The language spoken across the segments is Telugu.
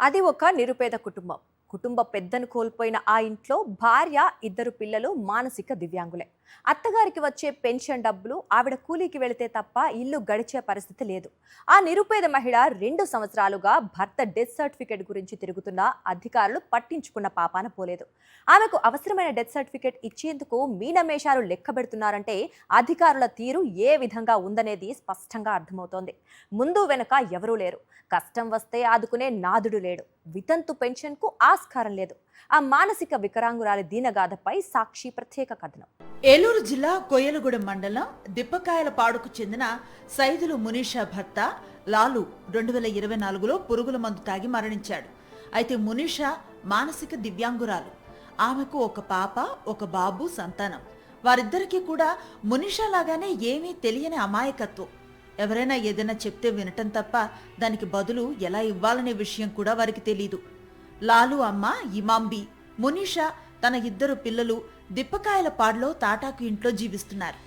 అది ఒక నిరుపేద కుటుంబం. కుటుంబ పెద్దను కోల్పోయిన ఆ ఇంట్లో భార్య, ఇద్దరు పిల్లలు మానసిక దివ్యాంగులే. అత్తగారికి వచ్చే పెన్షన్ డబ్బులు ఆవిడ కూలీకి వెళితే తప్ప ఇల్లు గడిచే పరిస్థితి లేదు. ఆ నిరుపేద మహిళ 2 సంవత్సరాలుగా భర్త డెత్ సర్టిఫికేట్ గురించి తిరుగుతున్న అధికారులు పట్టించుకున్న పాపాన పోలేదు. ఆమెకు అవసరమైన డెత్ సర్టిఫికేట్ ఇచ్చేందుకు మీనమేషాలు లెక్కబెడుతున్నారంటే అధికారుల తీరు ఏ విధంగా ఉందనేది స్పష్టంగా అర్థమవుతోంది. ముందు వెనుక ఎవరూ లేరు. కష్టం వస్తే ఆదుకునే నాదుడు లేడు. వితంతు పెన్షన్కు ఆస్కారం లేదు. ఆ మానసిక వికరాంగురాలి దీనగాథపై సాక్షి ప్రత్యేక కథనం. ఏలూరు జిల్లా కొయ్యలగూడెం మండలం దిప్పకాయలపాడుకు చెందిన సైదులు మునీషా భర్త లాలు 2024లో పురుగుల మందు తాగి మరణించాడు. అయితే మునీషా మానసిక దివ్యాంగురాలు. ఆమెకు ఒక పాప, ఒక బాబు సంతానం. వారిద్దరికీ కూడా మునీషా లాగానే ఏమీ తెలియని అమాయకత్వం. ఎవరైనా ఏదైనా చెప్తే వినటం తప్ప దానికి బదులు ఎలా ఇవ్వాలనే విషయం కూడా వారికి తెలీదు. లాలు అమ్మ ఇమాంబి, మునీషా తన 2 పిల్లలు దిప్పకాయలపాడులో తాటాకు ఇంట్లో జీవిస్తున్నారు.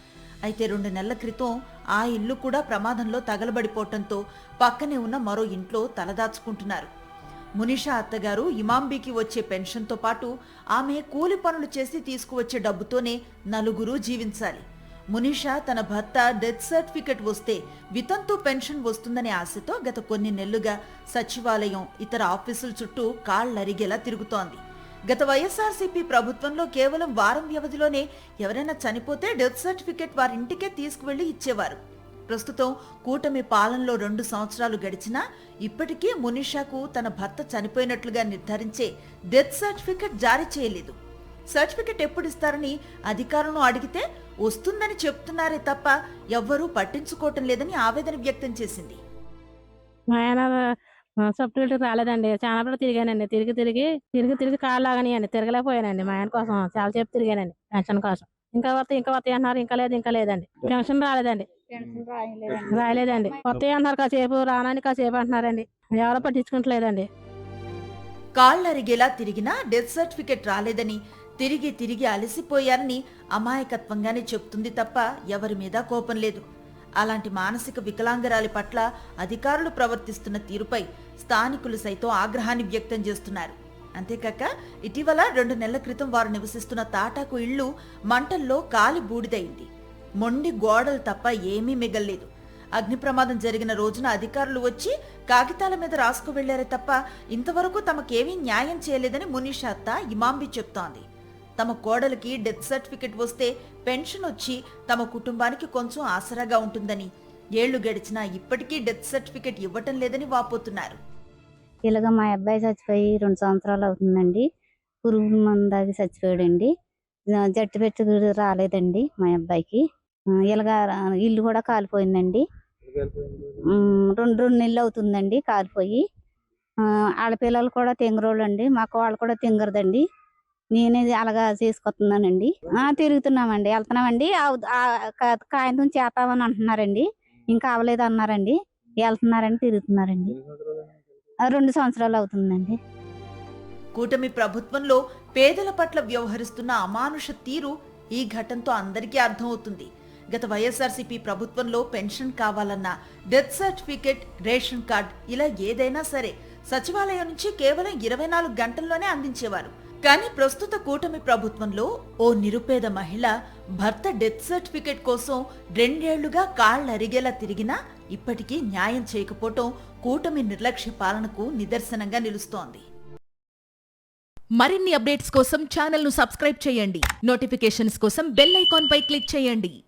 అయితే 2 నెలల క్రితం ఆ ఇల్లు కూడా ప్రమాదంలో తగలబడిపోవటంతో పక్కనే ఉన్న మరో ఇంట్లో తలదాచుకుంటున్నారు. మునీషా అత్తగారు ఇమాంబికి వచ్చే పెన్షన్తో పాటు ఆమె కూలి పనులు చేసి తీసుకువచ్చే డబ్బుతోనే నలుగురు జీవించాలి. మునీషా తన భర్త డెత్ సర్టిఫికెట్ వస్తే వితంతు పెన్షన్ వస్తుందనే ఆశతో గత కొన్ని నెలలుగా సచివాలయం, ఇతర ఆఫీసుల చుట్టూ కాళ్లరిగేలా తిరుగుతోంది. గత వైఎస్ఆర్సీపీ ప్రభుత్వంలో కేవలం వారం వ్యవధిలోనే ఎవరైనా చనిపోతే డెత్ సర్టిఫికెట్ వారింటికే తీసుకువెళ్లి ఇచ్చేవారు. ప్రస్తుతం కూటమి పాలనలో 2 సంవత్సరాలు గడిచినా ఇప్పటికీ మునీషాకు తన భర్త చనిపోయినట్లుగా నిర్ధారించే డెత్ సర్టిఫికెట్ జారీ చేయలేదు. సర్టిఫికెట్ ఎప్పుడు ఇస్తారని అధికారులను అడిగితే వస్తుందని చెప్తున్నారే తప్ప ఎవ్వరూ పట్టించుకోవటం లేదని ఆవేదన వ్యక్తం చేసింది. మా ఆయన సర్టిఫికేట్ రాలేదండి. చాలా తిరిగానండి. తిరిగి కాళ్ళు లాగనియండి. తిరగలేకపోయానండి. మా ఆయన కోసం చాలా సేపు తిరిగానండి పెన్షన్ కోసం. ఇంకా వస్తాయి అన్నారు. ఇంకా లేదండి. పెన్షన్ రాలేదండి. రాయలేదండి. వస్తాయి అన్నారు కాసేపు, రానని కాసేపు అంటున్నారండి. ఎవరో పట్టించుకుంటలేదండి. కాళ్లరిగేలా తిరిగినా డెత్ సర్టిఫికెట్ రాలేదని, తిరిగి అలసిపోయారని అమాయకత్వంగానే చెప్తుంది తప్ప ఎవరి మీద కోపం లేదు. అలాంటి మానసిక వికలాంగరాలి పట్ల అధికారులు ప్రవర్తిస్తున్న తీరుపై స్థానికులు సైతం ఆగ్రహాన్ని వ్యక్తం చేస్తున్నారు. అంతేకాక ఇటీవల 2 నెలల క్రితం వారు నివసిస్తున్న తాటాకు ఇళ్లు మంటల్లో కాలి బూడిదైంది. మొండి గోడలు తప్ప ఏమీ మిగల్లేదు. అగ్ని ప్రమాదం జరిగిన రోజున అధికారులు వచ్చి కాగితాల మీద రాసుకు వెళ్లారే తప్ప ఇంతవరకు తమకేమీ న్యాయం చేయలేదని మునీషా అత్త ఇమాంబి చెప్తోంది. తమ కోడలికి డెత్ సర్టిఫికెట్ వస్తే పెన్షన్ వచ్చి తమ కుటుంబానికి కొంచెం ఆసరాగా ఉంటుందని, ఏళ్లు గడిచినా ఇప్పటికీ డెత్ సర్టిఫికెట్ ఇవ్వటం లేదని వాపోతున్నారు. ఇలాగ మా అబ్బాయి చచ్చిపోయి 2 సంవత్సరాలు అవుతుందండి. పురుగు మందాగి చచ్చిపోయాడండి. జట్టు పెట్టి రాలేదండి మా అబ్బాయికి. ఇలాగ ఇల్లు కూడా కాలిపోయిందండి. 2 నెలలు అవుతుందండి కాలిపోయి. ఆడపిల్లలు కూడా తింగరోళ్ళు అండి. మాకు వాళ్ళు కూడా తింగరదండి. నేనే అలాగా చేసుకొస్తున్నానండి. తిరుగుతున్నామండి, వెళ్తున్నామండి. కాగితం చేస్తామని అంటున్నారండి. ఇంకా అవ్వలేదు అన్నారండి. వెళ్తున్నారండి, తిరుగుతున్నారండి. 2 సంవత్సరాలు అవుతుందండి. కూటమి ప్రభుత్వంలో పేదల పట్ల వ్యవహరిస్తున్న అమానుష తీరు ఈ ఘటనతో అందరికీ అర్థమవుతుంది. గత వైఎస్ఆర్సీపీ ప్రభుత్వంలో పెన్షన్ కావాలన్నా, డెత్ సర్టిఫికెట్, రేషన్ కార్డ్ ఇలా ఏదైనా సరే సచివాలయం నుంచి కేవలం 24 గంటల్లోనే అందించేవారు. కానీ ప్రస్తుత కూటమి ప్రభుత్వంలో ఓ నిరుపేద మహిళ భర్త డెత్ సర్టిఫికెట్ కోసం 2 ఏళ్లుగా కాళ్లరిగేలా తిరిగినా ఇప్పటికీ న్యాయం చేయకపోవటం కూటమి నిర్లక్ష్య పాలనకు నిదర్శనంగా నిలుస్తోంది. మరిన్ని అప్డేట్స్ కోసం ఛానల్ ను సబ్స్క్రైబ్ చేయండి. నోటిఫికేషన్స్ కోసం బెల్ ఐకాన్ పై క్లిక్ చేయండి.